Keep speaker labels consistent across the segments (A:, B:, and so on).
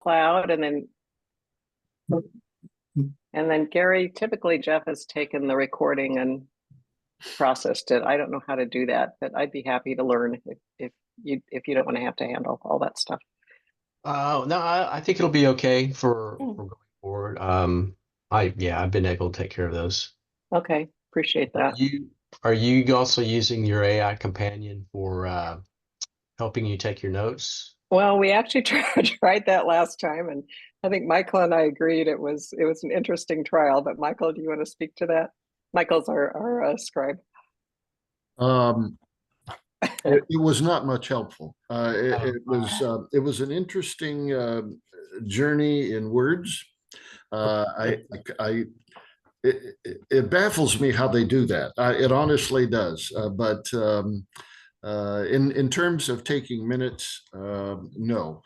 A: cloud, and then Gary, typically Jeff has taken the recording and processed it. I don't know how to do that, but I'd be happy to learn if you don't want to have to handle all that stuff.
B: No, I think it'll be okay for going forward. I've been able to take care of those.
A: Okay, appreciate that.
B: Are you also using your AI companion for helping you take your notes?
A: Well, we actually tried that last time, and I think Michael and I agreed it was an interesting trial. But Michael, do you want to speak to that? Michael's our scribe.
C: It was not much helpful. It was an interesting journey in words. It baffles me how they do that. It honestly does. But in terms of taking minutes, no.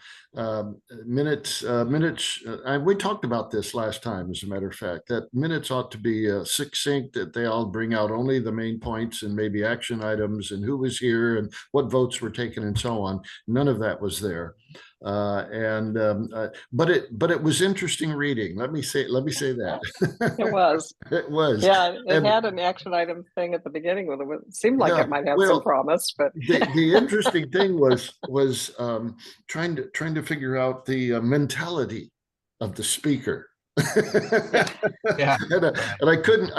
C: Minutes. We talked about this last time, as a matter of fact, that minutes ought to be succinct, that they all bring out only the main points and maybe action items and who was here and what votes were taken and so on. None of that was there. But it was interesting reading. Let me say that.
A: It was.
C: It was.
A: Yeah, it had an action item thing at the beginning with it. It seemed like it might have some promise, but
C: the interesting thing was trying to figure out the mentality of the speaker.
B: Yeah.
C: And I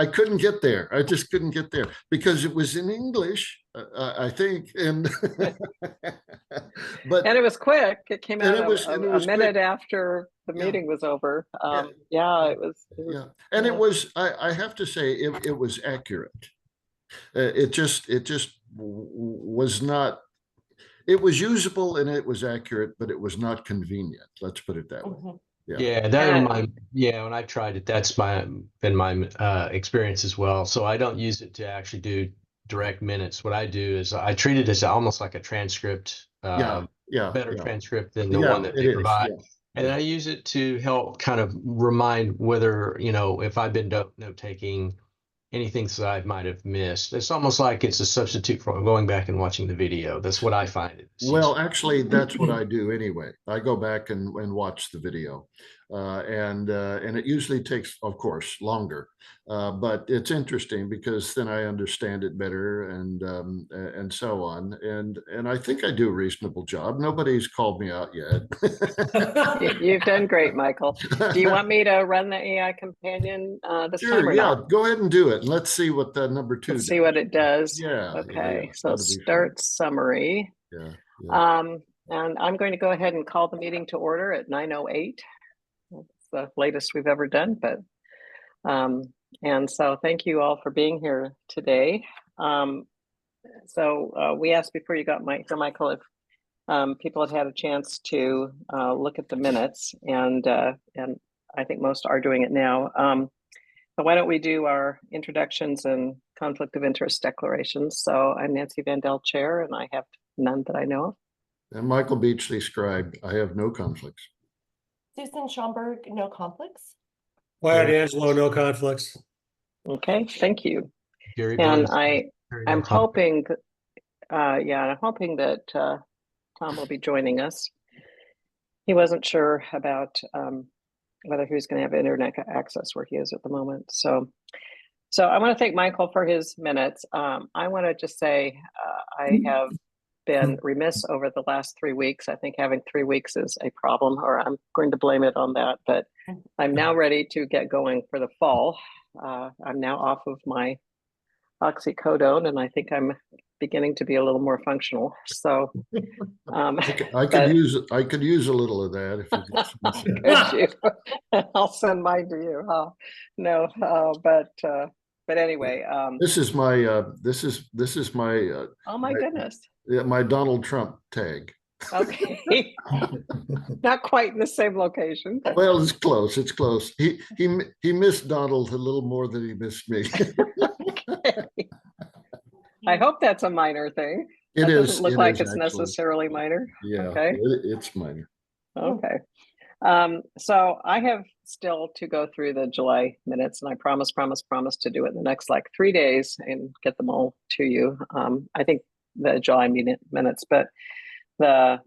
C: couldn't get there. I just couldn't get there because it was in English, I think, and
A: it was quick. It came out a minute after the meeting was over. It was.
C: And it was. I have to say, it was accurate. It just was not. It was usable and it was accurate, but it was not convenient. Let's put it that way.
B: When I tried it, that's been my experience as well. So I don't use it to actually do direct minutes. What I do is I treat it as almost like a transcript, better transcript than the one that they provide. And I use it to help kind of remind whether, if I've been note taking, anything that I might have missed. It's almost like it's a substitute for going back and watching the video. That's what I find.
C: Well, actually, that's what I do anyway. I go back and watch the video. And it usually takes, of course, longer. But it's interesting because then I understand it better and so on. And I think I do a reasonable job. Nobody's called me out yet.
A: You've done great, Michael. Do you want me to run the AI companion this time or not?
C: Go ahead and do it. Let's see what the number 2 does.
A: See what it does.
C: Yeah.
A: Okay. So start summary. And I'm going to go ahead and call the meeting to order at 9:08. That's the latest we've ever done, but and so thank you all for being here today. We asked before you got Michael if people had had a chance to look at the minutes, and I think most are doing it now. So why don't we do our introductions and conflict of interest declarations? So I'm Nancy Vandell, Chair, and I have none that I know of.
C: And Michael Beachley, Scribe. I have no conflicts.
D: Susan Schomburg, no conflicts.
E: Wyatt Angelo, no conflicts.
A: Okay, thank you.
B: Gary
A: and
B: Burns,
A: I'm hoping, I'm hoping that Tom will be joining us. He wasn't sure about whether he was going to have internet access where he is at the moment. So I want to thank Michael for his minutes. I want to just say I have been remiss over the last 3 weeks. I think having 3 weeks is a problem, or I'm going to blame it on that, but I'm now ready to get going for the fall. I'm now off of my oxycodone, and I think I'm beginning to be a little more functional. So
C: I could use a little of that if you
A: could. I'll send mine to you. But anyway,
C: this is my
A: oh my goodness.
C: Yeah, my Donald Trump tag.
A: Okay. Not quite in the same location. But...
C: Well, it's close. It's close. He missed Donald a little more than he missed me.
A: Okay. I hope that's a minor thing.
C: It
A: doesn't look like it's necessarily minor.
C: Yeah.
A: Okay.
C: It's minor.
A: Okay. So I have still to go through the July minutes, and I promise to do it in the next 3 days and get them all to you. I think the July minutes, but The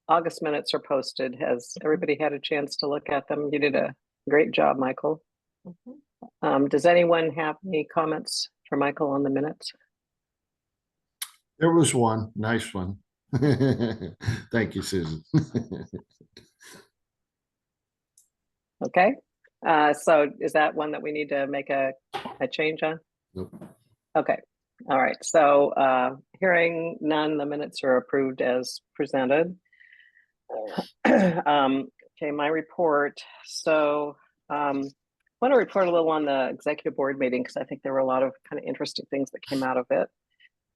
A: August minutes are posted. Has everybody had a chance to look at them? You did a great job, Michael.
D: Mhm.
A: Does anyone have any comments for Michael on the minutes?
C: There was one, nice one. Thank you, Susan.
A: Okay, so is that one that we need to make a change on?
C: Nope.
A: Okay, all right, so hearing none, the minutes are approved as presented. Okay, my report. So I want to report a little on the executive board meeting because I think there were a lot of kind of interesting things that came out of it.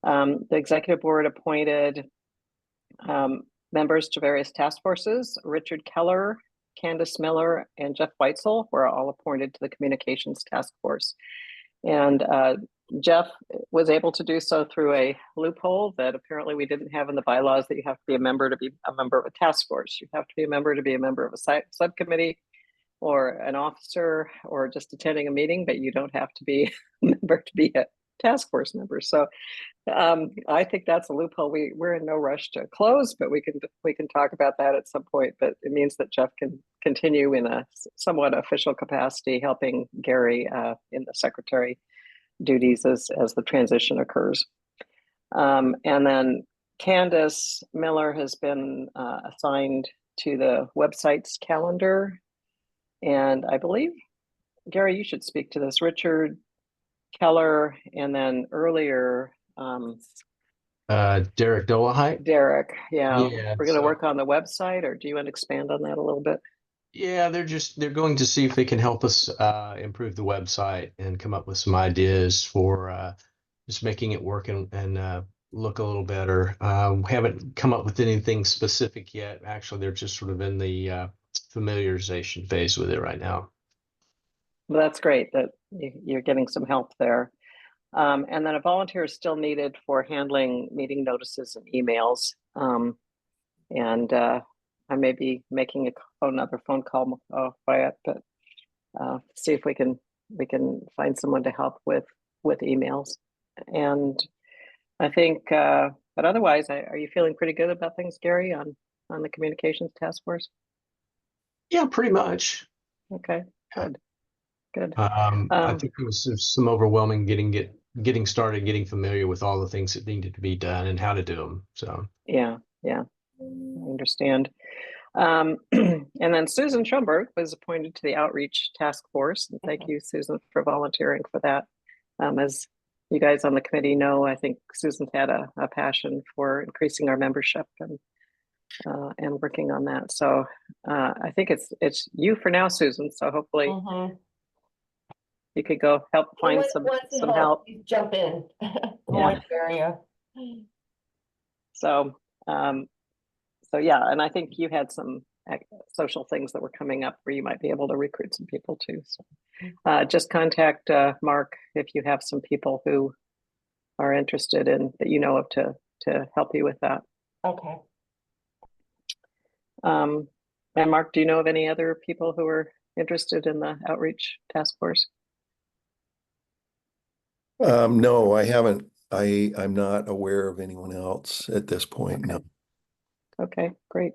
A: The executive board appointed members to various task forces. Richard Keller, Candace Miller, and Jeff Weitzel were all appointed to the communications task force. And Jeff was able to do so through a loophole that apparently we didn't have in the bylaws, that you have to be a member of a task force. You have to be a member to be a member of a subcommittee or an officer or just attending a meeting, but you don't have to be a member to be a task force member. So I think that's a loophole. We're in no rush to close, but we can talk about that at some point. But it means that Jeff can continue in a somewhat official capacity, helping Gary in the secretary duties as the transition occurs. And then Candace Miller has been assigned to the website's calendar. And I believe, Gary, you should speak to this. Richard Keller, and then earlier,
B: Derek Dolehite.
A: Derek, yeah. We're going to
B: so-
A: work on the website, or do you want to expand on that a little bit?
B: Yeah, they're going to see if they can help us improve the website and come up with some ideas for just making it work and look a little better. We haven't come up with anything specific yet. Actually, they're just sort of in the familiarization phase with it right now.
A: Well, that's great that you're getting some help there. And then a volunteer is still needed for handling meeting notices and emails. And I may be making another phone call quiet, but see if we can find someone to help with emails. And I think, but otherwise, are you feeling pretty good about things, Gary, on the communications task force?
B: Yeah, pretty much.
A: Okay, good.
B: I think there was some overwhelming getting started, getting familiar with all the things that needed to be done and how to do them. So
A: yeah, I understand. And then Susan Schomburg was appointed to the outreach task force. And thank you, Susan, for volunteering for that. As you guys on the committee know, I think Susan's had a passion for increasing our membership and working on that. So I think it's you for now, Susan. So hopefully
D: Mhm.
A: you could go help find
D: Once-
A: some
D: once it
A: help.
D: please jump in. The
A: Yeah.
D: more the area.
A: So so yeah, and I think you had some social things that were coming up where you might be able to recruit some people too. So just contact Mark if you have some people who are interested in that you know of to help you with that.
D: Okay.
A: And Mark, do you know of any other people who are interested in the outreach task force?
F: No, I haven't. I'm not aware of anyone else at this point. No.
A: Okay, great.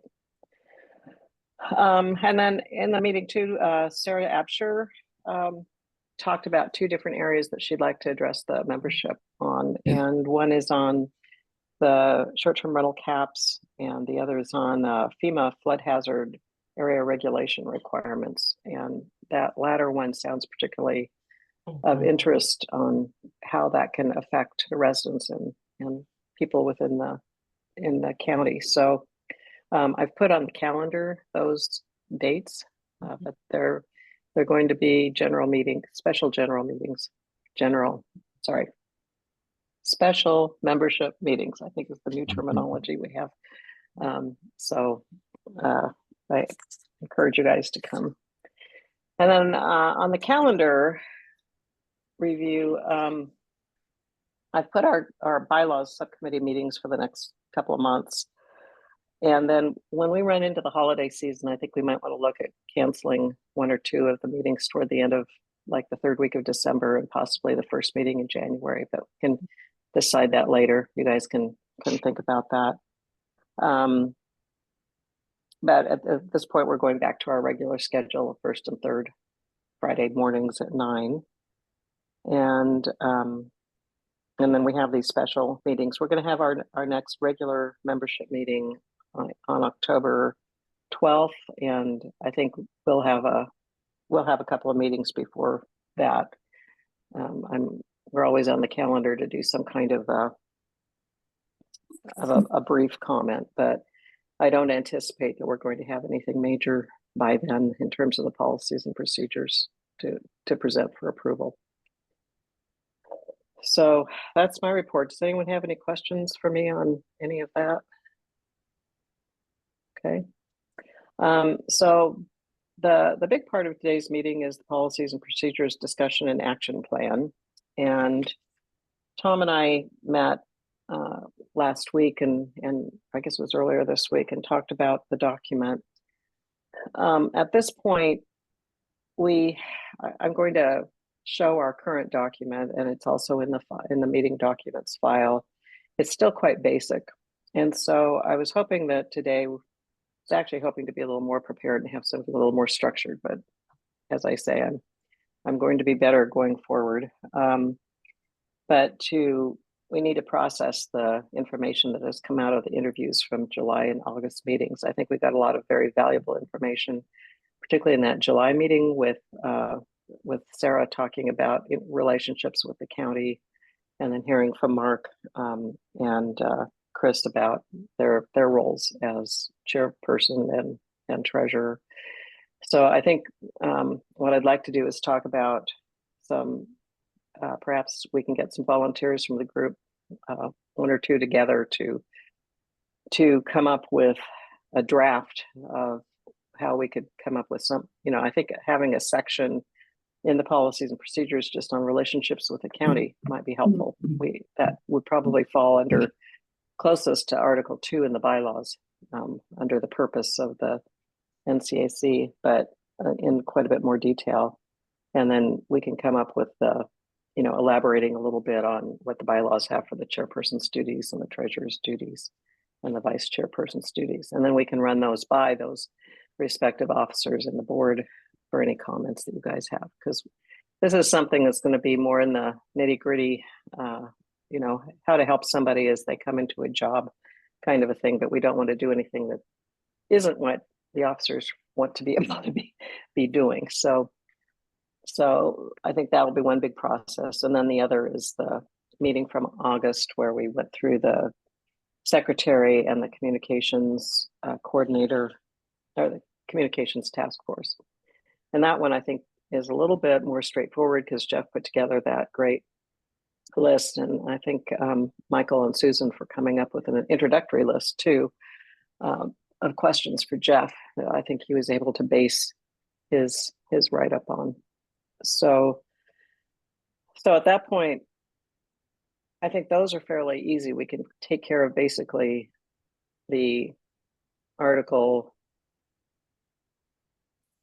A: And then in the meeting too, Sarah Absher talked about two different areas that she'd like to address the membership on. And one is on the short-term rental caps, and the other is on FEMA flood hazard area regulation requirements. And that latter one sounds particularly of interest on how that can affect the residents and people within the county. So I've put on the calendar those dates, but they're going to be special membership meetings, I think is the new terminology we have. So I encourage you guys to come. And then on the calendar review, I put our bylaws subcommittee meetings for the next couple of months. And then when we run into the holiday season, I think we might want to look at canceling one or two of the meetings toward the end of like the third week of December and possibly the first meeting in January, but we can decide that later. You guys can think about that. But at this point, we're going back to our regular schedule of first and third Friday mornings at 9. And then we have these special meetings. We're going to have our next regular membership meeting on October 12th, and I think we'll have a couple of meetings before that. We're always on the calendar to do some kind of a brief comment, but I don't anticipate that we're going to have anything major by then in terms of the policies and procedures to present for approval. So that's my report. Does anyone have any questions for me on any of that? Okay. So the big part of today's meeting is the policies and procedures discussion and action plan. And Tom and I met last week and I guess it was earlier this week and talked about the document. At this point, I'm going to show our current document, and it's also in the meeting documents file. It's still quite basic. And so I was hoping that today, I was actually hoping to be a little more prepared and have something a little more structured, but as I say, I'm going to be better going forward. We need to process the information that has come out of the interviews from July and August meetings. I think we got a lot of very valuable information, particularly in that July meeting with Sarah talking about relationships with the county, and then hearing from Mark and Chris about their roles as chairperson and treasurer. So I think what I'd like to do is talk about some, perhaps we can get some volunteers from the group, one or two together to come up with a draft of how we could come up with some, I think having a section in the policies and procedures just on relationships with the county might be helpful. That would probably fall under closest to Article 2 in the bylaws, under the purpose of the NCAC, but in quite a bit more detail. And then we can come up with elaborating a little bit on what the bylaws have for the chairperson's duties and the treasurer's duties and the vice chairperson's duties. And then we can run those by those respective officers in the board for any comments that you guys have, because this is something that's going to be more in the nitty-gritty, how to help somebody as they come into a job kind of a thing, but we don't want to do anything that isn't what the officers want to be able to be doing. So I think that will be one big process. And then the other is the meeting from August, where we went through the secretary and the communications coordinator, or the communications task force. And that one I think is a little bit more straightforward because Jeff put together that great list. And I think Michael and Susan for coming up with an introductory list too, of questions for Jeff that I think he was able to base his write-up on. So at that point, I think those are fairly easy. We can take care of basically the Article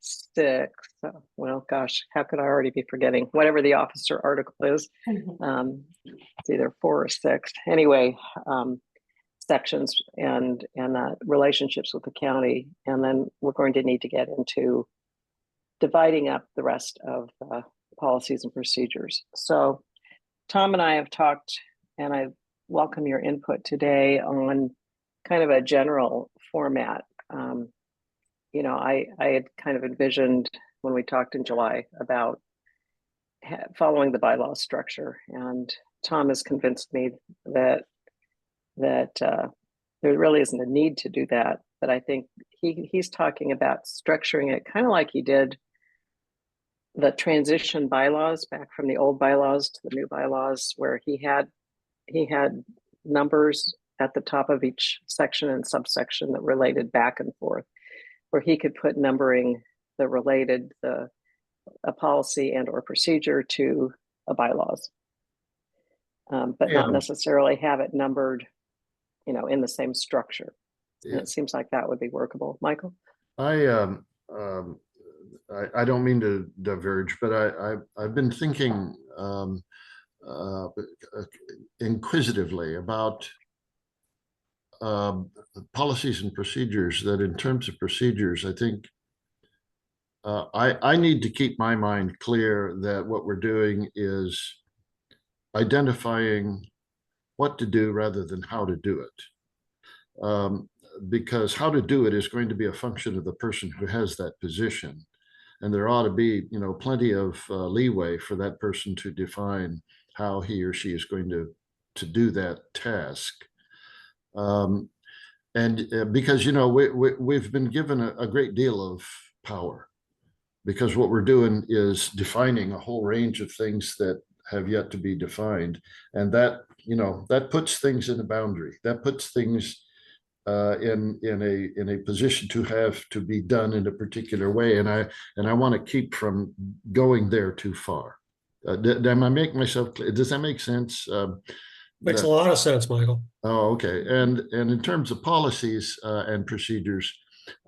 A: 6. Well, gosh, how could I already be forgetting? Whatever the officer article is, it's either 4 or 6. Anyway, sections and relationships with the county, and then we're going to need to get into dividing up the rest of the policies and procedures. So Tom and I have talked, and I welcome your input today on kind of a general format. I had kind of envisioned when we talked in July about following the bylaw structure, and Tom has convinced me that there really isn't a need to do that. But I think he's talking about structuring it kind of like he did the transition bylaws back from the old bylaws to the new bylaws, where he had numbers at the top of each section and subsection that related back and forth, where he could put numbering that related a policy and or procedure to a bylaws, but not necessarily have it numbered, in the same structure. Yeah. And it seems like that would be workable. Michael?
C: I don't mean to diverge, but I've been thinking inquisitively about policies and procedures, that in terms of procedures, I think I need to keep my mind clear that what we're doing is identifying what to do rather than how to do it. Because how to do it is going to be a function of the person who has that position. And there ought to be, plenty of leeway for that person to define how he or she is going to do that task. Because, we've been given a great deal of power, because what we're doing is defining a whole range of things that have yet to be defined. And that puts things in a boundary, that puts things in a position to have to be done in a particular way, and I want to keep from going there too far. Did I make myself clear? Does that make sense?
E: Makes a lot of sense, Michael.
C: Oh, okay. And in terms of policies and procedures,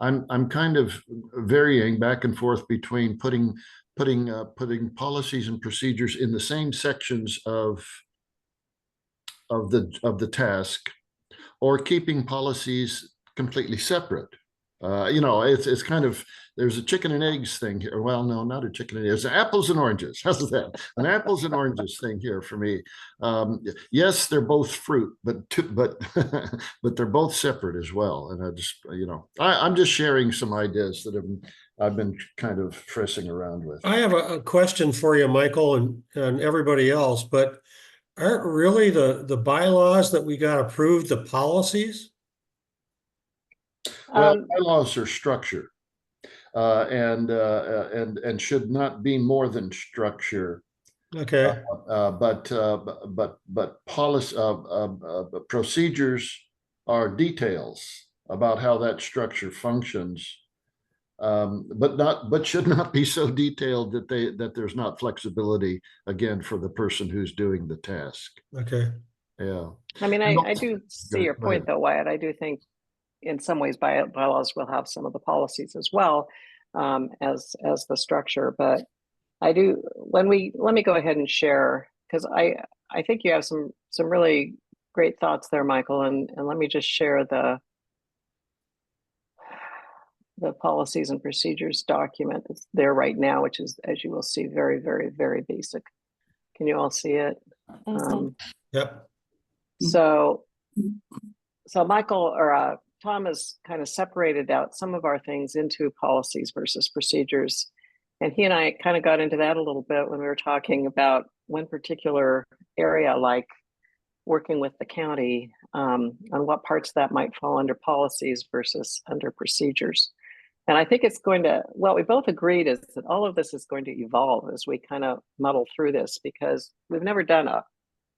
C: I'm kind of varying back and forth between putting policies and procedures in the same sections of the task, or keeping policies completely separate. It's kind of, there's a chicken and eggs thing here. Well, no, not a chicken and eggs. Apples and oranges. How's that? An apples and oranges thing here for me. Yes, they're both fruit, but but they're both separate as well. And I just, I'm just sharing some ideas that I've been kind of pressing around with.
E: I have a question for you, Michael, and everybody else, but aren't really the bylaws that we got approved the policies?
C: Well, bylaws are structure, and should not be more than structure.
E: Okay.
C: But policy procedures are details about how that structure functions, but should not be so detailed that there's not flexibility, again, for the person who's doing the task.
E: Okay.
C: Yeah.
A: I mean, I do see your point though, Wyatt. I do think in some ways bylaws will have some of the policies as well, as the structure. But I do, let me go ahead and share, because I think you have some really great thoughts there, Michael, and let me just share the policies and procedures document that's there right now, which is, as you will see, very, very, very basic. Can you all see it?
E: Yep.
A: So Michael, or Tom has kind of separated out some of our things into policies versus procedures. And he and I kind of got into that a little bit when we were talking about one particular area, like working with the county, on what parts that might fall under policies versus under procedures. And I think it's going to, what we both agreed is that all of this is going to evolve as we kind of muddle through this, because we've never done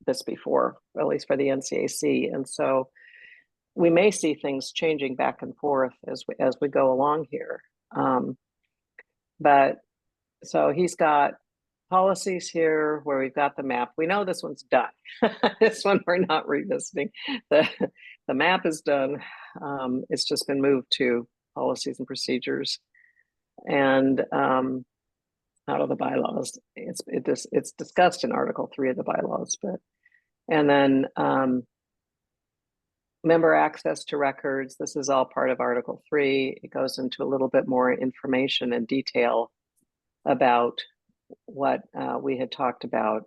A: this before, at least for the NCAC. And so we may see things changing back and forth as we go along here. But so he's got policies here where we've got the map. We know this one's done. This one we're not revisiting. The map is done. It's just been moved to policies and procedures, and out of the bylaws. It's discussed in Article 3 of the bylaws, and then member access to records. This is all part of Article 3. It goes into a little bit more information and detail about what we had talked about,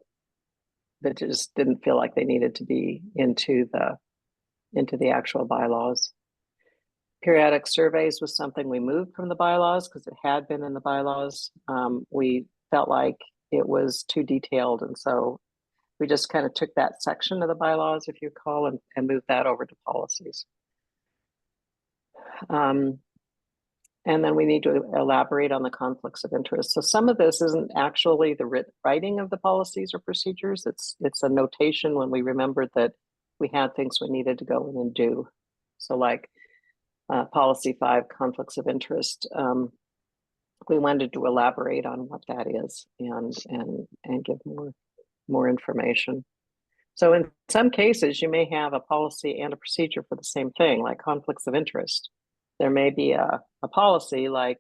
A: that just didn't feel like they needed to be into the actual bylaws. Periodic surveys was something we moved from the bylaws because it had been in the bylaws. We felt like it was too detailed, and so we just kind of took that section of the bylaws, if you recall, and moved that over to policies. And then we need to elaborate on the conflicts of interest. So some of this isn't actually the writing of the policies or procedures. It's a notation when we remembered that we had things we needed to go in and do. So like policy 5, conflicts of interest. We wanted to elaborate on what that is and give more information. So in some cases, you may have a policy and a procedure for the same thing, like conflicts of interest. There may be a policy like,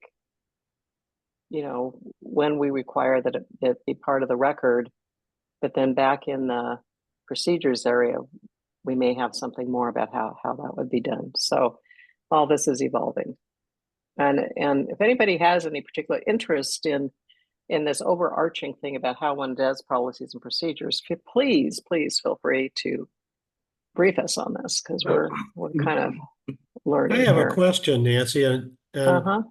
A: when we require that it be part of the record, but then back in the procedures area, we may have something more about how that would be done. So all this is evolving. And if anybody has any particular interest in this overarching thing about how one does policies and procedures, please feel free to brief us on this, because we're kind of learning
E: I have
A: here.
E: a question, Nancy, and
A: Uh-huh.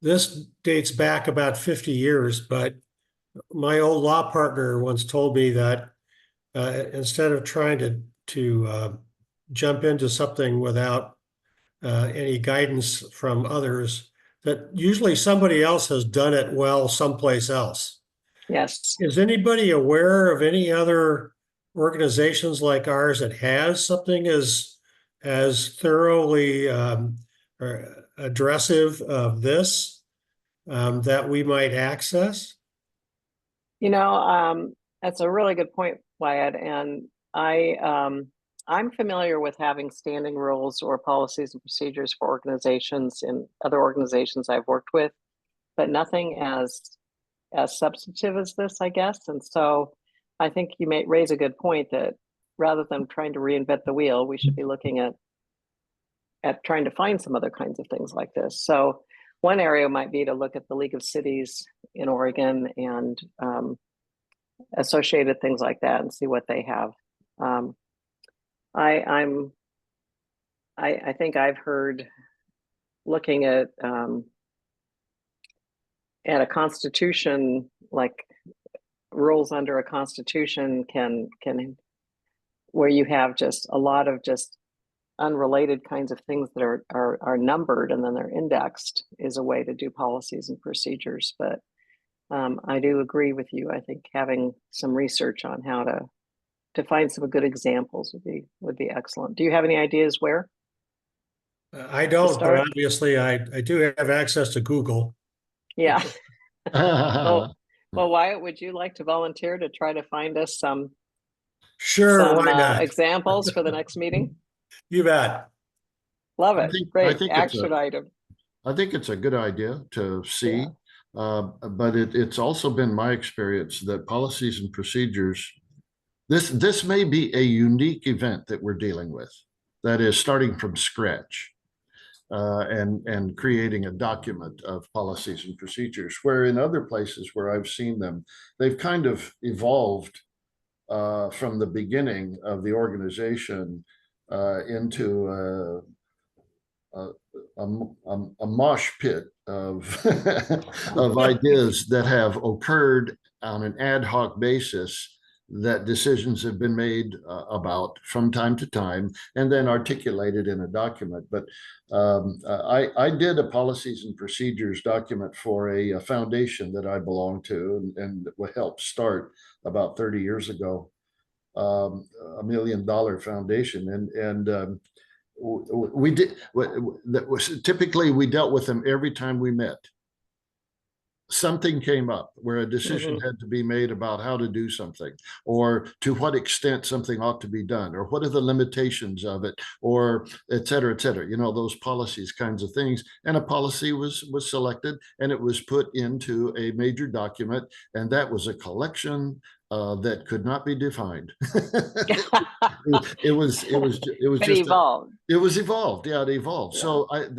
E: this dates back about 50 years, but my old law partner once told me that instead of trying to jump into something without any guidance from others, that usually somebody else has done it well someplace else.
A: Yes.
E: Is anybody aware of any other organizations like ours that has something as thoroughly or addressive of this that we might access?
A: That's a really good point, Wyatt. And I'm familiar with having standing rules or policies and procedures for organizations in other organizations I've worked with, but nothing as substantive as this, I guess. And so I think you may raise a good point that rather than trying to reinvent the wheel, we should be looking at trying to find some other kinds of things like this. So one area might be to look at the League of Cities in Oregon and associated things like that and see what they have. I think I've heard looking at a constitution, like rules under a constitution can where you have just a lot of just unrelated kinds of things that are numbered and then they're indexed, is a way to do policies and procedures. But I do agree with you. I think having some research on how to find some good examples would be excellent. Do you have any ideas where?
E: I don't, but obviously I do have access to Google.
A: Yeah. Well, Wyatt, would you like to volunteer to try to find us some
E: why not?
A: examples for the next meeting?
E: You bet.
A: Love it. Great
C: think
A: action item.
C: I think it's a good idea to see, but it's also been my experience that policies and procedures, this may be a unique event that we're dealing with, that is starting from scratch. And creating a document of policies and procedures, where in other places where I've seen them, they've kind of evolved from the beginning of the organization into a mosh pit of of ideas that have occurred on an ad hoc basis, that decisions have been made about from time to time and then articulated in a document. But I did a policies and procedures document for a foundation that I belong to and helped start about 30 years ago, $1 million foundation. And we did, that was typically we dealt with them every time we met. Something came up where a decision had to be made about how to do something, or to what extent something ought to be done, or what are the limitations of it, or et cetera, those policies kinds of things. And a policy was selected and it was put into a major document, and that was a collection that could not be defined. It was just
A: evolved.
C: It was evolved. Yeah, it evolved.
A: Yeah.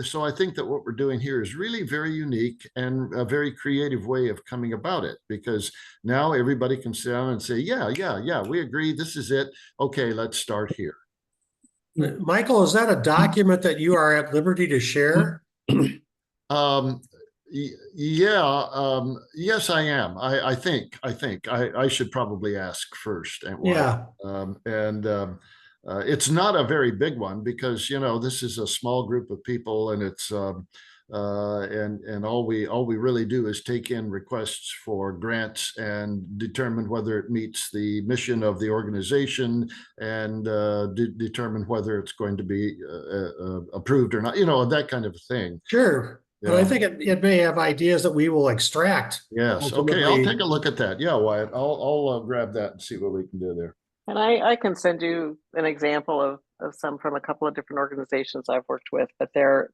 C: So I think that what we're doing here is really very unique and a very creative way of coming about it, because now everybody can sit down and say, yeah, we agree. This is it. Okay, let's start here.
E: Michael, is that a document that you are at liberty to share?
C: Yes, I am. I think I should probably ask first. It's not a very big one, because this is a small group of people, and it's and all we really do is take in requests for grants and determine whether it meets the mission of the organization, and determine whether it's going to be approved or not, that kind of thing.
E: Sure.
C: Yeah.
E: But I think it may have ideas that we will extract.
C: Yes. Okay. I'll take a look at that. Yeah, Wyatt. I'll grab that and see what we can do there.
A: And I can send you an example of some from a couple of different organizations I've worked with, but they're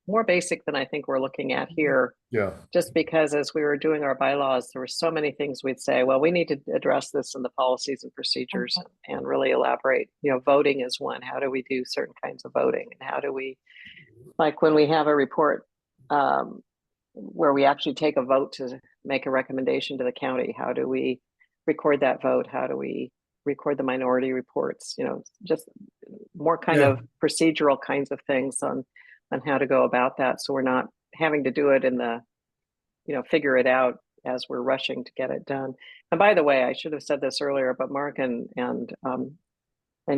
A: more basic than I think we're looking at here.
C: Yeah.
A: Just because as we were doing our bylaws, there were so many things we'd say, well, we need to address this in the policies and procedures and really elaborate. Voting is one. How do we do certain kinds of voting? And how do we, like when we have a report where we actually take a vote to make a recommendation to the county, how do we record that vote? How do we record the minority reports? Just more kind of procedural kinds of things on how to go about that. So we're not having to do it in the, figure it out as we're rushing to get it done. And by the way, I should have said this earlier, but Mark and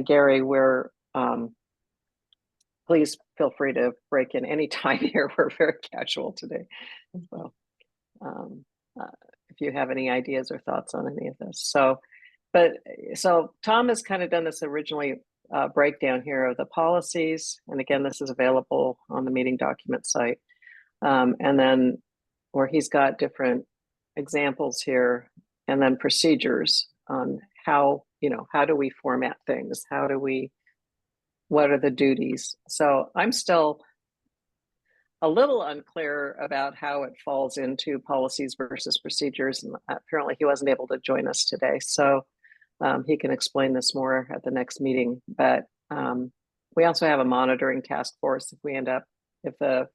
A: Gary, please feel free to break in any time here. We're very casual today. So if you have any ideas or thoughts on any of this. So Tom has kind of done this originally breakdown here of the policies. And again, this is available on the meeting document site. And then where he's got different examples here and then procedures on how do we format things? What are the duties? So I'm still a little unclear about how it falls into policies versus procedures. And apparently he wasn't able to join us today. So he can explain this more at the next meeting. But we also have a monitoring task force if the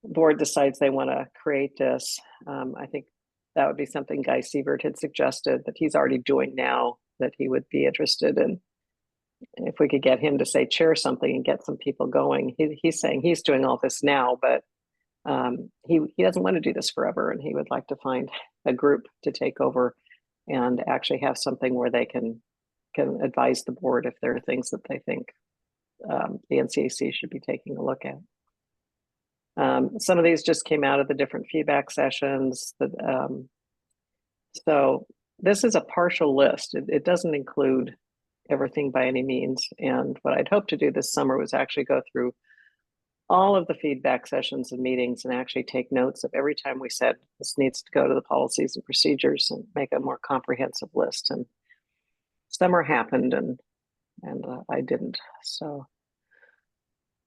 A: board decides they want to create this. I think that would be something Guy Sievert had suggested that he's already doing now, that he would be interested in. If we could get him to say chair something and get some people going. He's saying he's doing all this now, but he doesn't want to do this forever, and he would like to find a group to take over and actually have something where they can advise the board if there are things that they think the NCAC should be taking a look at. Some of these just came out of the different feedback sessions. So this is a partial list. It doesn't include everything by any means. And what I'd hoped to do this summer was actually go through all of the feedback sessions and meetings and actually take notes of every time we said this needs to go to the policies and procedures and make a more comprehensive list. And summer happened and I didn't. So,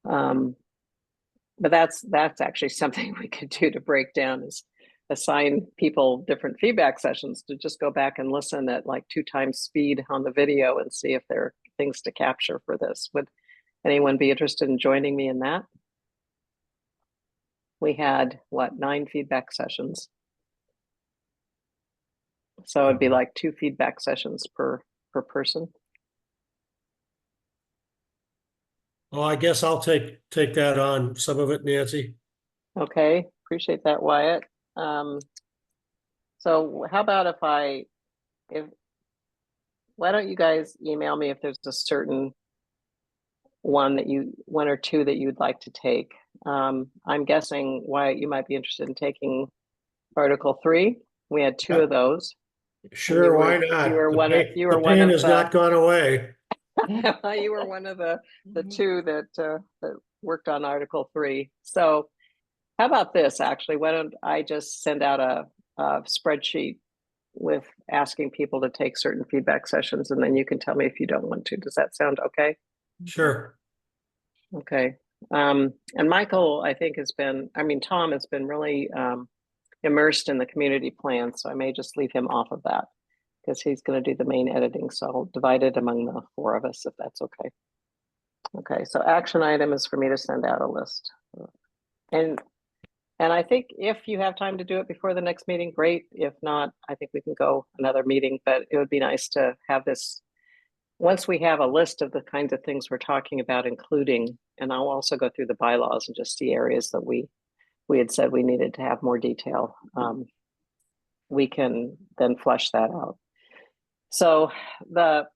A: but that's actually something we could do to break down, is assign people different feedback sessions to just go back and listen at like 2 times speed on the video and see if there are things to capture for this. Would anyone be interested in joining me in that? We had 9 feedback sessions. So it'd be like 2 feedback sessions per person.
E: Well, I guess I'll take that on, some of it, Nancy.
A: Okay, appreciate that, Wyatt. So how about why don't you guys email me if there's a certain one or two that you'd like to take? I'm guessing, Wyatt, you might be interested in taking Article 3. We had 2 of those.
E: Sure, why not?
A: You were one of
E: The pain has not gone away.
A: you were one of the 2 that worked on Article 3. So how about this, actually? Why don't I just send out a spreadsheet with asking people to take certain feedback sessions, and then you can tell me if you don't want to. Does that sound okay?
E: Sure.
A: Okay. And Michael, Tom has been really immersed in the community plan, so I may just leave him off of that because he's going to do the main editing. So I'll divide it among the 4 of us, if that's okay. Okay, so action item is for me to send out a list. And I think if you have time to do it before the next meeting, great. If not, I think we can go another meeting, but it would be nice to have this. Once we have a list of the kinds of things we're talking about, including, and I'll also go through the bylaws and just see areas that we had said we needed to have more detail. We can then flesh that out. So the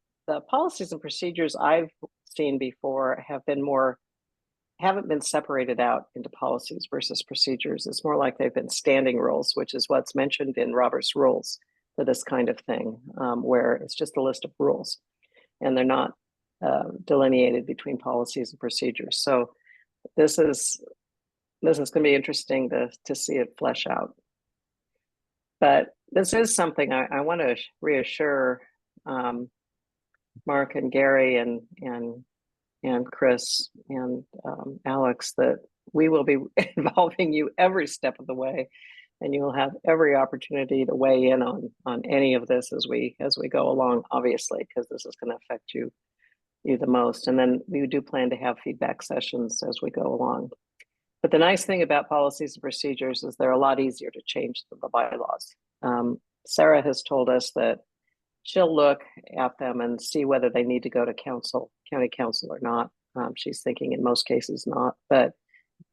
A: policies and procedures I've seen before haven't been separated out into policies versus procedures. It's more like they've been standing rules, which is what's mentioned in Robert's rules for this kind of thing, where it's just a list of rules and they're not delineated between policies and procedures. So this is going to be interesting to see it flesh out. But this is something I want to reassure Mark and Gary and Chris and Alex that we will be involving you every step of the way, and you will have every opportunity to weigh in on any of this as we go along, obviously, because this is going to affect you the most. And then we do plan to have feedback sessions as we go along. But the nice thing about policies and procedures is they're a lot easier to change than the bylaws. Sarah has told us that she'll look at them and see whether they need to go to county council or not. She's thinking in most cases not, but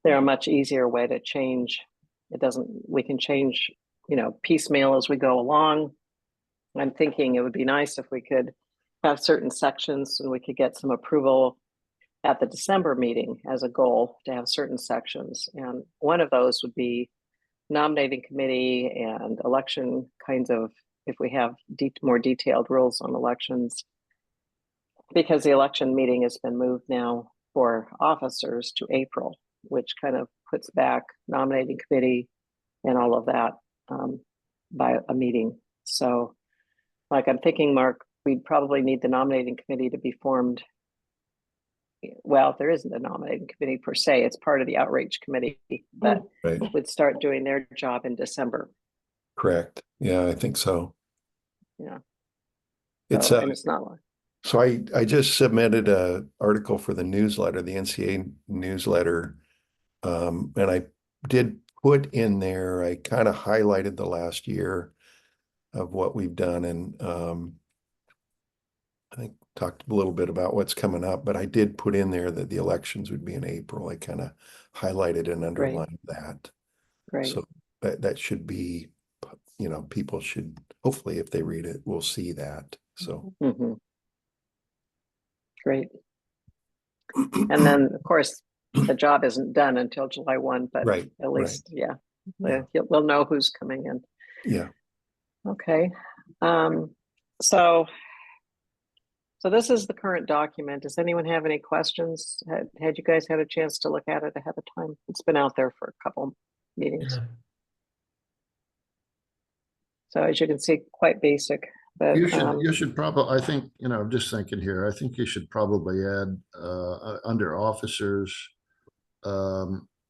A: they're a much easier way to change. We can change, piecemeal as we go along. I'm thinking it would be nice if we could have certain sections and we could get some approval at the December meeting as a goal to have certain sections. And one of those would be nominating committee and election kinds of, if we have more detailed rules on elections, because the election meeting has been moved now for officers to April, which kind of puts back nominating committee and all of that by a meeting. So like I'm thinking, Mark, we'd probably need the nominating committee to be formed. Well, there isn't a nominating committee per se, it's part of the outreach committee that would start doing their job in December.
F: Correct. Yeah, I think so.
A: Yeah.
F: It's
A: and it's not long.
F: So I just submitted a article for the newsletter, the NCA newsletter. And I did put in there, I kind of highlighted the last year of what we've done. And I think talked a little bit about what's coming up, but I did put in there that the elections would be in April. I kind of highlighted and underlined that.
A: Great.
F: So that should be, people should, hopefully if they read it, will see that. So.
A: Great. And then of course the job isn't done until July 1, but at least, we'll know who's coming in.
F: Yeah.
A: Okay. So this is the current document. Does anyone have any questions? Had you guys had a chance to look at it ahead of time? It's been out there for a couple meetings.
E: Yeah.
A: So as you can see, quite basic. But
C: you should probably, I think, I'm just thinking here, I think you should probably add under officers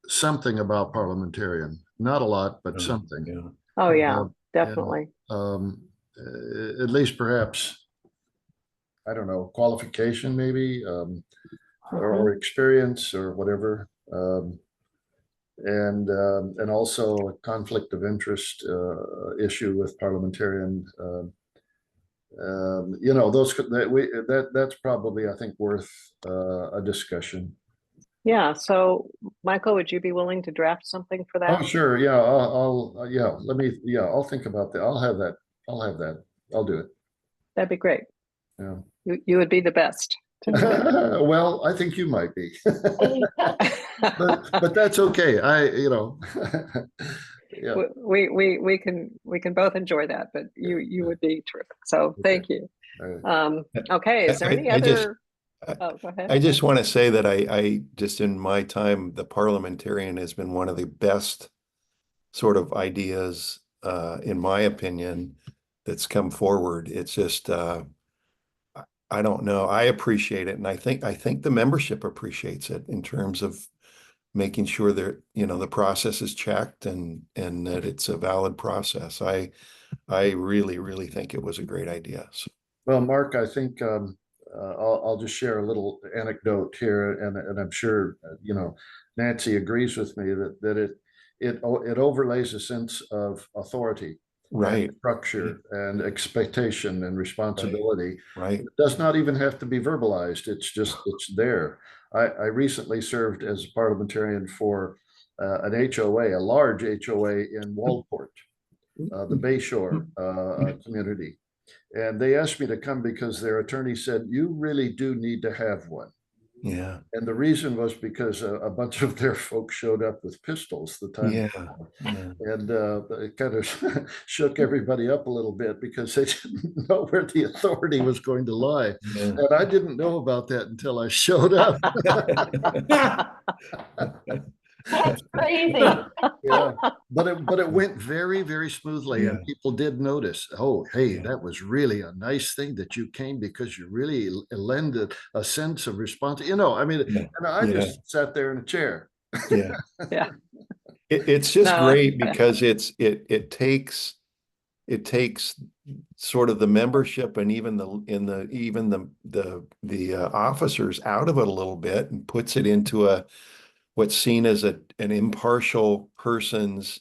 C: something about parliamentarian. Not a lot, but something.
F: Yeah.
A: Oh yeah, definitely.
C: At least perhaps, I don't know, qualification maybe, or experience or whatever. And also a conflict of interest issue with parliamentarian. That's probably, I think, worth a discussion.
A: Yeah. So Michael, would you be willing to draft something for that?
C: Oh, sure. Yeah. I'll think about that. I'll have that. I'll do it.
A: That'd be great.
C: Yeah.
A: You would be the best.
C: Well, I think you might be, but that's okay. Yeah.
A: We can both enjoy that, but you would be terrific. So thank you. Okay. Is there any other? Go ahead.
F: I just want to say that I just, in my time, the parliamentarian has been one of the best sort of ideas, in my opinion, that's come forward. It's just, I don't know. I appreciate it. And I think the membership appreciates it in terms of making sure that, the process is checked and that it's a valid process. I really, really think it was a great idea. So.
C: Well, Mark, I think I'll just share a little anecdote here, and I'm sure Nancy agrees with me that it overlays a sense of authority,
F: right,
C: structure, and expectation and responsibility.
F: Right.
C: It does not even have to be verbalized. It's there. I recently served as a parliamentarian for an HOA, a large HOA in Waldport, the Bayshore community. And they asked me to come because their attorney said, you really do need to have one.
F: Yeah.
C: And the reason was because a bunch of their folks showed up with pistols the time.
F: Yeah.
C: And it kind of shook everybody up a little bit because they didn't know where the authority was going to lie. Yeah. And I didn't know about that until I showed up.
D: That's crazy.
C: Yeah, but it went very, very smoothly, and people did notice. Oh, hey, that was really a nice thing that you came, because you really lended a sense of response. And I just sat there in a chair,
F: Yeah.
A: Yeah.
F: It's just
A: No,
F: great because it takes sort of the membership and even the officers out of it a little bit and puts it into what's seen as an impartial person's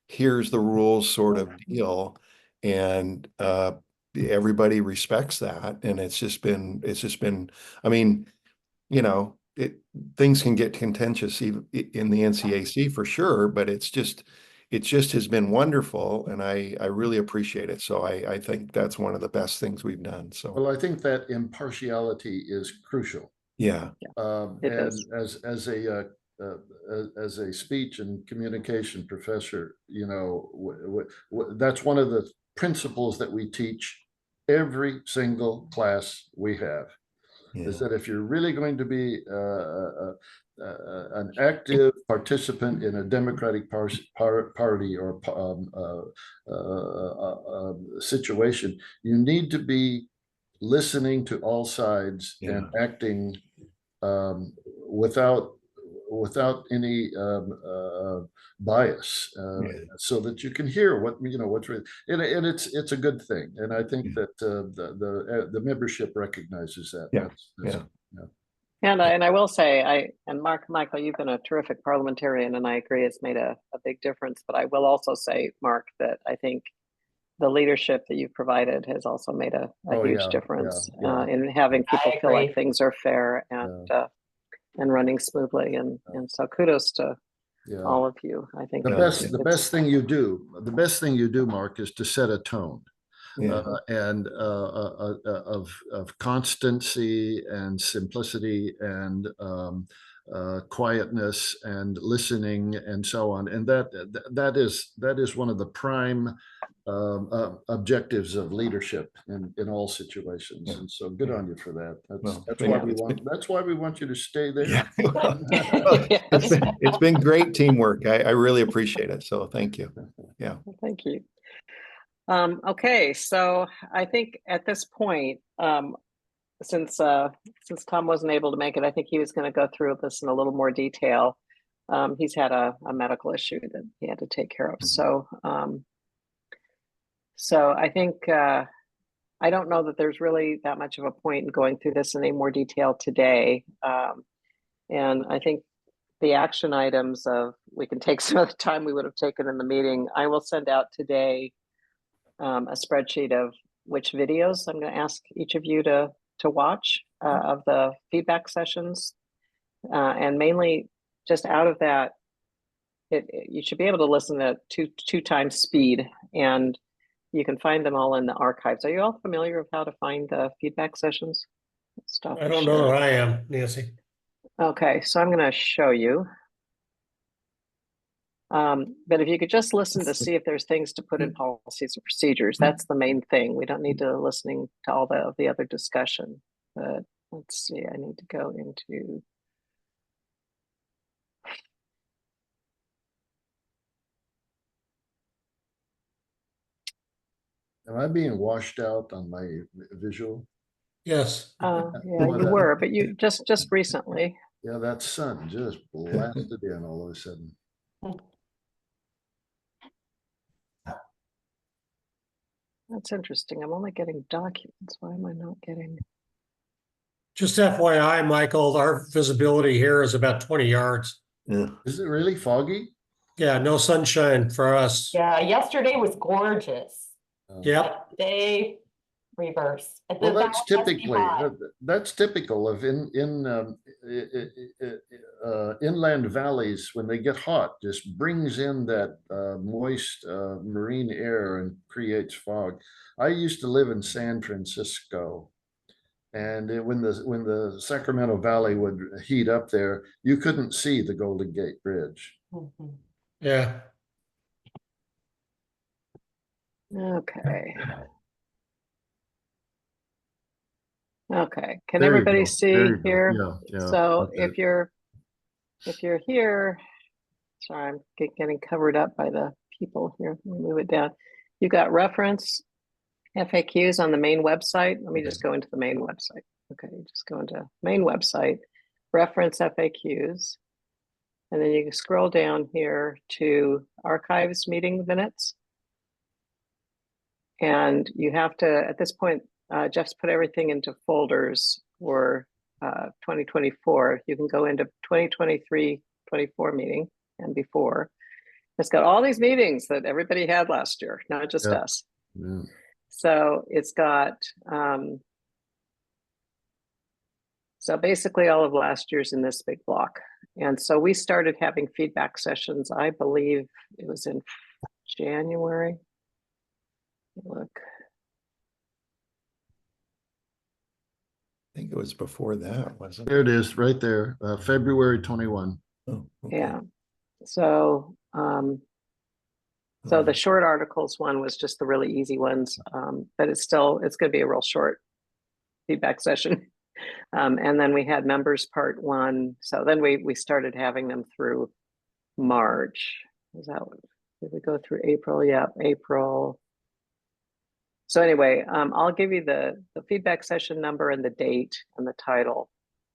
F: here's the rules sort of deal, and everybody respects that, and it's just been I mean, you know, things can get contentious even in the NCAC for sure, but it just has been wonderful, and I really appreciate it. So I think that's one of the best things we've done. So
C: Well, I think that impartiality is crucial.
F: yeah.
A: It
C: And
A: is.
C: as a speech and communication professor, you know, that's one of the principles that we teach every single class we have. Is that if you're really going to be an active participant in a democratic party or situation, you need to be listening to all sides and acting without any bias, so that you can hear what what's really, and it's a good thing, and I think that the membership recognizes that.
F: Yeah.
C: That's
A: And I will say, Michael, you've been a terrific parliamentarian, and I agree it's made a big difference. But I will also say, Mark, that I think the leadership that you've provided has also made a huge difference in having people feel like things are fair and running smoothly. And so kudos to all of you. I think
C: the best thing you do, Mark, is to set a tone. And of constancy and simplicity and quietness and listening and so on, and that is one of the prime objectives of leadership in all situations. And so good on you for that. That's why we want you to stay there.
F: Yeah. It's been great teamwork. I really appreciate it. So thank you. Yeah.
A: Thank you. Okay, so I think at this point, since Tom wasn't able to make it, I think he was going to go through this in a little more detail. He's had a medical issue that he had to take care of. So I think I don't know that there's really that much of a point in going through this in any more detail today. And I think the action items we can take some of the time we would have taken in the meeting. I will send out today a spreadsheet of which videos I'm going to ask each of you to watch of the feedback sessions, and mainly just out of that, you should be able to listen at two times speed, and you can find them all in the archives. Are you all familiar with how to find the feedback sessions? Stuff.
E: I don't know that I am, Nancy.
A: Okay, so I'm going to show you. But if you could just listen to see if there's things to put in policies and procedures, that's the main thing. We don't need to listening to all the other discussion. But let's see, I need to go into.
C: Am I being washed out on my visual?
E: Yes.
A: Yeah, you were, but you just recently.
C: Yeah, that sun just blasted in all of a sudden.
A: That's interesting. I'm only getting documents. Why am I not getting?
E: Just FYI, Michael, our visibility here is about 20 yards.
F: Yeah.
C: Is it really foggy?
E: Yeah, no sunshine for us.
D: Yeah, yesterday was gorgeous.
E: Yep.
D: Today, reverse.
C: Well, that's typical of inland valleys when they get hot. Just brings in that moist marine air and creates fog. I used to live in San Francisco, and when the Sacramento Valley would heat up there, you couldn't see the Golden Gate Bridge.
E: Yeah.
A: Okay. Okay. Can
C: There you
A: everybody
C: go.
A: see
C: There you go.
A: here?
C: Yeah,
A: So
C: okay.
A: if you're here, sorry, I'm getting covered up by the people here. Let me move it down. You got reference FAQs on the main website. Let me just go into the main website. Okay, just go into main website, reference FAQs. And then you can scroll down here to archives meeting minutes. And you have to, at this point, Jeff's put everything into folders for 2024. You can go into 2023-24 meeting and before. It's got all these meetings that everybody had last year, not just
C: Yeah.
A: us.
C: Yeah.
A: So it's got, so basically all of last year's in this big block. And so we started having feedback sessions, I believe it was in January. Look,
F: I think it was before that, wasn't it?
C: There it is, right there, February 21.
F: Oh, okay.
A: yeah. So, so the short articles one was just the really easy ones, but it's going to be a real short feedback session. And then we had members part 1. So then we started having them through March. Is that, did we go through April? Yeah, April. So anyway, I'll give you the feedback session number and the date and the title,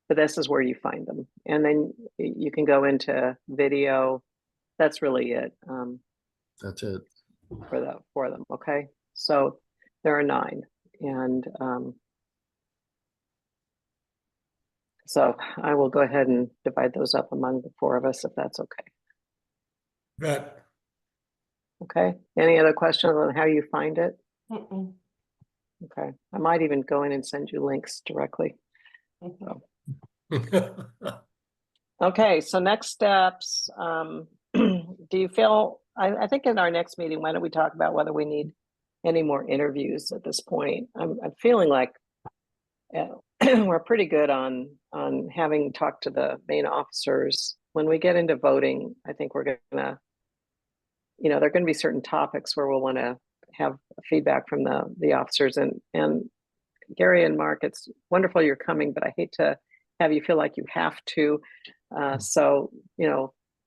A: but this is where you find them. And then you can go into video. That's really it.
C: That's it.
A: For them. Okay. So there are 9. And so I will go ahead and divide those up among the 4 of us, if that's okay.
E: But
A: Okay. Any other questions on how you find it?
D: Mm-mm.
A: Okay. I might even go in and send you links directly. Okay. So next steps. Do you feel, I think in our next meeting, why don't we talk about whether we need any more interviews at this point? I'm feeling like we're pretty good on having talked to the main officers. When we get into voting, I think we're gonna, there are going to be certain topics where we'll want to have feedback from the officers. And Gary and Mark, it's wonderful you're coming, but I hate to have you feel like you have to. So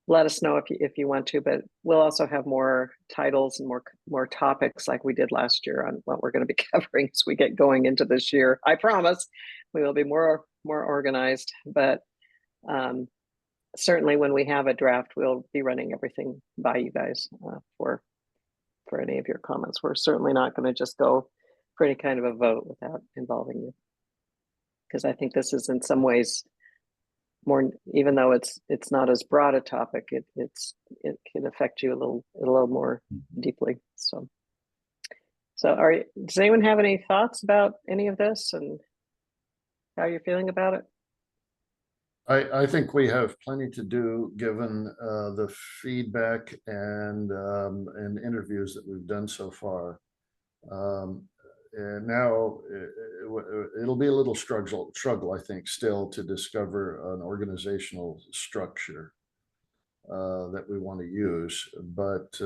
A: let us know if you want to, but we'll also have more titles and more topics like we did last year on what we're going to be covering as we get going into this year. I promise we will be more organized, but certainly when we have a draft, we'll be running everything by you guys for any of your comments. We're certainly not going to just go for any kind of a vote without involving you, because I think this is in some ways more, even though it's not as broad a topic, it can affect you a little more deeply. So does anyone have any thoughts about any of this and how you're feeling about it?
C: I think we have plenty to do given the feedback and interviews that we've done so far. And now it'll be a little struggle, I think, still to discover an organizational structure that we want to use. But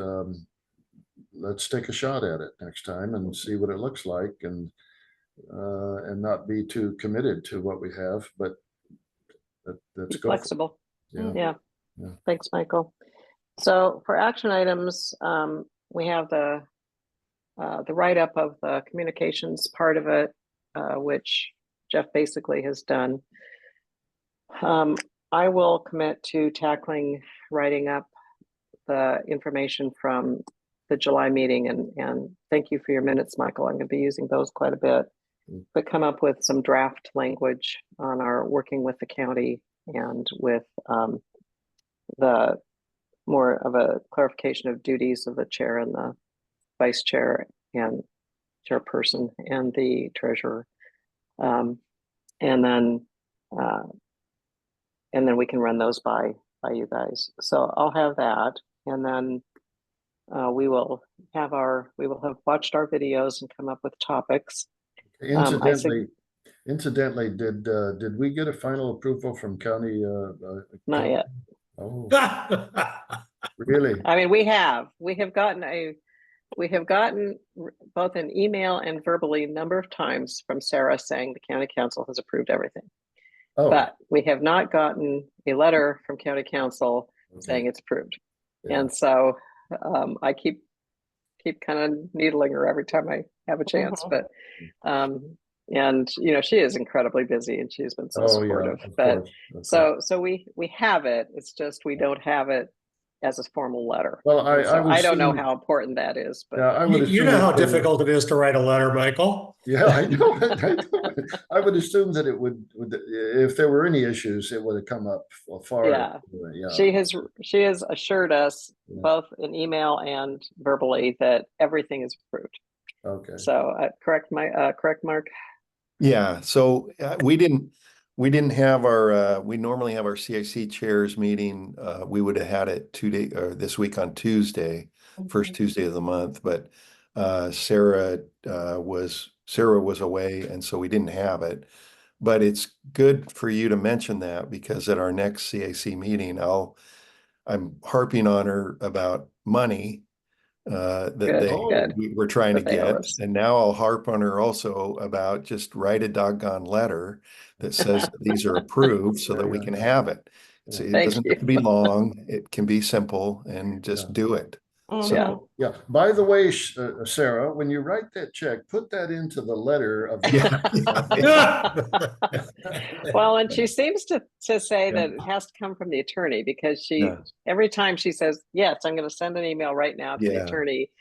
C: let's take a shot at it next time and see what it looks like, and not be too committed to what we have, but let's go
A: Flexible.
C: Yeah.
A: Yeah. Thanks, Michael. So for action items, we have the write-up of the communications part of it, which Jeff basically has done. I will commit to writing up the information from the July meeting, and thank you for your minutes, Michael. I'm going to be using those quite a bit, but come up with some draft language on our working with the county and with the more of a clarification of duties of the chair and the vice chair and chairperson and the treasurer. And then we can run those by you guys. So I'll have that. And then we will have watched our videos and come up with topics.
C: Incidentally, did we get a final approval from county?
A: Not yet.
C: Oh, really?
A: I mean, we have gotten both an email and verbally a number of times from Sarah saying the county council has approved everything.
C: Oh,
A: But we have not gotten a letter from county council saying it's approved.
C: Yeah.
A: And so I keep kind of needling her every time I have a chance, but And, you know, she is incredibly busy and she's been so
C: Oh, yeah,
A: supportive,
C: of
A: but
C: course. Okay.
A: so we have it. It's just we don't have it as a formal letter.
C: Well,
A: And so
C: I would
A: I don't know
C: assume-
A: how important that is, but
C: Yeah, I would
E: You
C: assume.
E: know how
C: it would-
E: difficult it is to write a letter, Michael.
C: Yeah, I know. I would assume that it would, if there were any issues, it would have come up far.
A: Yeah.
C: Yeah.
A: she has assured us
C: Yeah.
A: both in email and verbally that everything is approved.
C: Okay.
A: So correct, Mark?
F: Yeah, so we didn't have our we normally have our CIC chairs meeting. We would have had it this week on Tuesday, first Tuesday of the month, but Sarah was away, and so we didn't have it. But it's good for you to mention that, because at our next CIC meeting, I'm harping on her about money that
A: Good.
F: we're trying to
A: That they owe
F: get.
A: us.
F: And now I'll harp on her also about just write a doggone letter that says that these are approved so that we can have it. So it
A: Thank
F: doesn't have to be long. It can be simple, and just do it.
A: Yeah.
C: Yeah. By the way, Sarah, when you write that check, put that into the letter of.
A: Well, and she seems to say
F: Yeah.
A: that it has to come from the attorney, because
F: Yeah.
A: every time she says, yes, I'm going to send an email right now to the
F: Yeah.
A: attorney.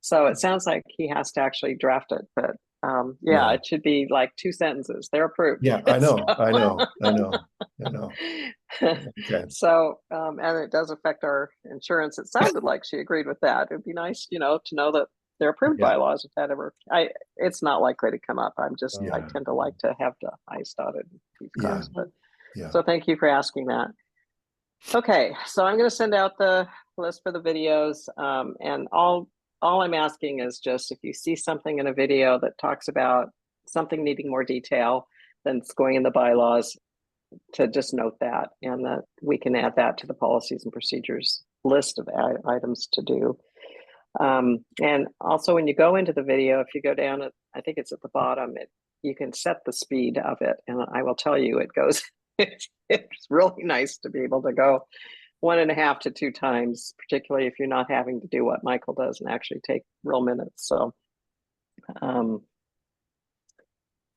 A: So it sounds like he has to actually draft it, but
F: Yeah.
A: it should be like 2 sentences. They're approved.
F: Yeah, I know. Okay.
A: So, and it does affect our insurance. It sounded like she agreed with that. It'd be nice, to know that they're approved
F: Yeah.
A: bylaws if that ever, it's not likely to come up. I
F: Yeah.
A: tend to like to have the I's dotted and T's
F: Yeah.
A: crossed, but
F: Yeah.
A: so thank you for asking that. Okay, so I'm going to send out the list for the videos, and all I'm asking is just if you see something in a video that talks about something needing more detail than it's going in the bylaws, to just note that, and that we can add that to the policies and procedures list of items to do. And also, when you go into the video, if you go down, I think it's at the bottom, you can set the speed of it, and I will tell you, it goes. It's really nice to be able to go 1.5 to 2 times, particularly if you're not having to do what Michael does and actually take real minutes. So,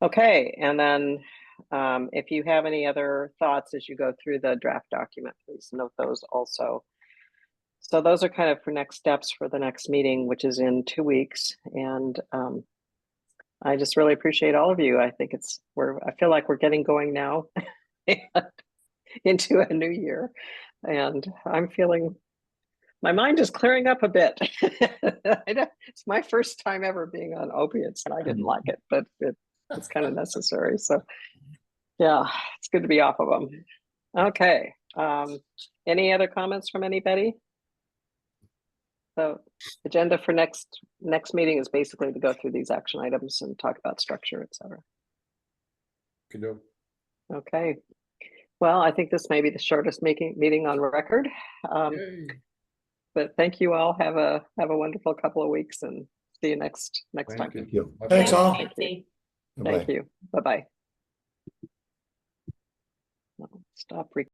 A: okay, and then if you have any other thoughts as you go through the draft document, please note those also. So those are kind of for next steps for the next meeting, which is in 2 weeks. And I just really appreciate all of you. I think I feel like we're getting going now into a new year. And I'm feeling, my mind is clearing up a bit. It's my first time ever being on opiates, and I didn't like it, but it's kind of necessary. So yeah, it's good to be off of them. Okay. Any other comments from anybody? So agenda for next meeting is basically to go through these action items and talk about structure, etc. Okay. Well, I think this may be the shortest meeting on record. But thank you all. Have a wonderful couple of weeks, and see you next time.
F: Thank you.
E: Thanks all.
D: Nancy.
A: Thank you. Bye-bye. Stop recording.